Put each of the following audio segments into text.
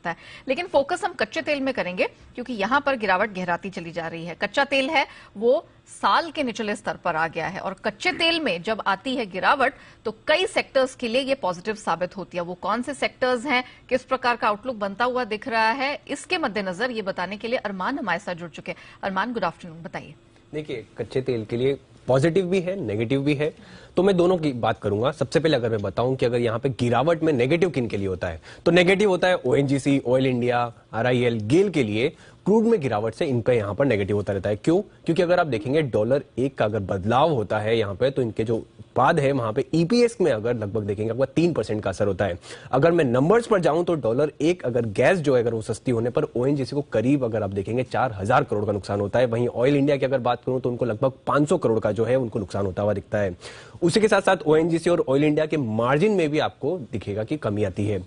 है। लेकिन फोकस हम कच्चे तेल में करेंगे क्योंकि यहां पर गिरावट गहराती चली जा रही है। कच्चा तेल है वो साल के निचले स्तर पर आ गया है और कच्चे तेल में जब आती है गिरावट तो कई सेक्टर्स के लिए ये पॉजिटिव साबित होती है। वो कौन से सेक्टर्स हैं, किस प्रकार का आउटलुक बनता हुआ दिख रहा है, इसके मद्देनजर ये बताने के लिए अरमान हमारे साथ जुड़ चुके हैं। अरमान, गुड आफ्टरनून, बताइए। देखिए, कच्चे तेल के लिए पॉजिटिव भी है, नेगेटिव भी है, तो मैं दोनों की बात करूंगा। सबसे पहले अगर मैं बताऊं कि अगर यहाँ पे गिरावट में नेगेटिव किन के लिए होता है, तो नेगेटिव होता है ओएनजीसी, ऑयल इंडिया, आरआईएल, गेल के लिए। क्रूड में गिरावट से इनका यहाँ पर नेगेटिव होता रहता है। क्यों? क्योंकि अगर आप देखेंगे डॉलर एक का अगर बदलाव होता है यहाँ पे, तो इनके जो उत्पाद है वहां पे ईपीएस में अगर लगभग देखेंगे आपका 3% का असर होता है। अगर मैं नंबर्स पर जाऊं तो डॉलर एक अगर गैस जो है अगर वो सस्ती होने पर ओएनजीसी को करीब अगर आप देखेंगे 4000 करोड़ का नुकसान होता है। वहीं ऑयल इंडिया की अगर बात करूं तो उनको लगभग 500 करोड़ का जो है उनको नुकसान होता हुआ दिखता है। उसी के साथ साथ ओएनजीसी और ऑयल इंडिया के मार्जिन में भी आपको दिखेगा कि कमी आती है।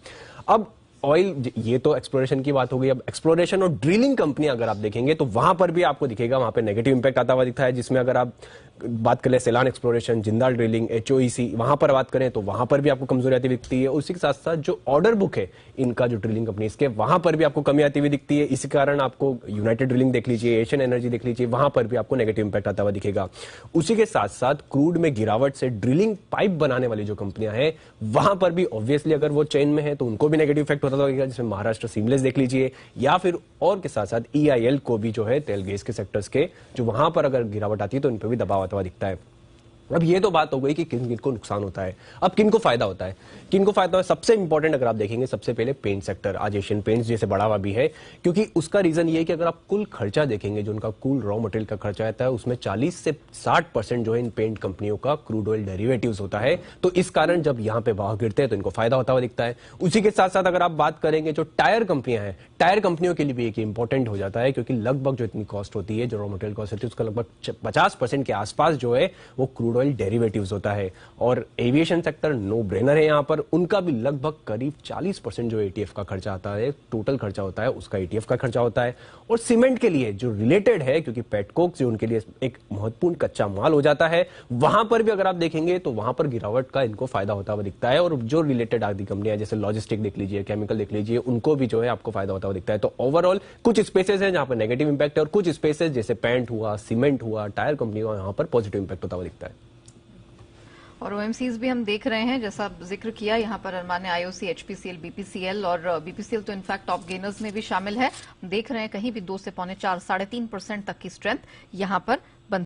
अब ऑयल, ये तो एक्सप्लोरेशन की बात हो गई। अब एक्सप्लोरेशन और ड्रिलिंग कंपनी अगर आप देखेंगे तो वहां पर भी आपको दिखेगा, वहां पे नेगेटिव इंपैक्ट आता हुआ दिखता है। जिसमें अगर आप बात करें सेलान एक्सप्लोरेशन, जिंदाल ड्रिलिंग, एचओईसी, वहां पर बात करें तो वहां पर भी आपको कमजोरी आती हुई दिखती है। उसी के साथ साथ जो ऑर्डर बुक है इनका जो ड्रिलिंग कंपनी के, वहां पर भी आपको कमी आती हुई दिखती है। इसी कारण आपको यूनाइटेड ड्रिलिंग देख लीजिए, एशियन एनर्जी देख लीजिए, वहां पर भी आपको नेगेटिव इंपैक्ट आता हुआ दिखेगा। उसी के साथ साथ क्रूड में गिरावट से ड्रिलिंग पाइप बनाने वाली जो कंपनियां हैं वहां पर भी ऑब्वियसली अगर वो चेन में है तो उनको भी नेगेटिव इफेक्ट होता होगा, जिसमें महाराष्ट्र सीमलेस देख लीजिए, या फिर और के साथ साथ ईआईएल को भी जो है तेल गैस के सेक्टर्स के, जो वहां पर अगर गिरावट आती है तो इन पर भी दबाव आता हुआ दिखता है। अब ये तो बात हो गई कि किन किन को नुकसान होता है। अब किन को फायदा होता है, किन को फायदा है? सबसे इंपॉर्टेंट अगर आप देखेंगे, सबसे पहले पेंट सेक्टर। आज एशियन पेंट्स जैसे बढ़ा हुआ भी है, क्योंकि उसका रीजन ये है कि अगर आप कुल खर्चा देखेंगे, जो उनका कुल रॉ मटेरियल का खर्चा आता है, उसमें 40 से 60% जो है इन पेंट कंपनियों का क्रूड ऑयल डेरिवेटिव्स होता है। तो इस कारण जब यहां पे भाव गिरते हैं तो इनको फायदा होता हुआ दिखता है। उसी के साथ साथ अगर आप बात करेंगे जो टायर कंपनियां हैं, टायर कंपनियों के लिए भी एक इंपॉर्टेंट हो जाता है, क्योंकि लगभग जो इतनी कॉस्ट होती है, जो रॉ मटेरियल कॉस्ट होती है, उसका लगभग 50% के आसपास जो है वो क्रूड ऑयल डेरिवेटिव्स होता है। और एविएशन सेक्टर नो ब्रेनर है यहां पर, उनका भी लगभग करीब 40% जो एटीएफ का खर्चा आता है, टोटल खर्चा होता है, उसका एटीएफ का खर्चा होता है। और सीमेंट के लिए जो रिलेटेड है, क्योंकि पेटकोक जो उनके लिए एक महत्वपूर्ण कच्चा माल हो जाता है, वहां पर भी अगर आप देखेंगे तो वहां पर गिरावट का इनको फायदा होता हुआ दिखता है। और जो रिलेटेड आदि कंपनियां जैसे लॉजिस्टिक देख लीजिए, केमिकल देख लीजिए, उनको भी जो है आपको फायदा होता हुआ दिखता है। तो ओवरऑल कुछ स्पेसेस है जहां पर नेगेटिव इंपैक्ट है और कुछ स्पेसेस जैसे पेंट हुआ, सीमेंट हुआ, टायर कंपनी हुआ, यहां पर पॉजिटिव इंपैक्ट होता हुआ दिखता है। और ओएमसीज भी हम देख रहे हैं, जैसा जिक्र किया यहाँ पर अरमान ने, आईओसी, एचपीसीएल, बीपीसीएल, और बीपीसीएल तो इनफैक्ट टॉप गेनर्स में भी शामिल है। देख रहे हैं कहीं भी 2 से 4.5 3% तक की स्ट्रेंथ यहाँ पर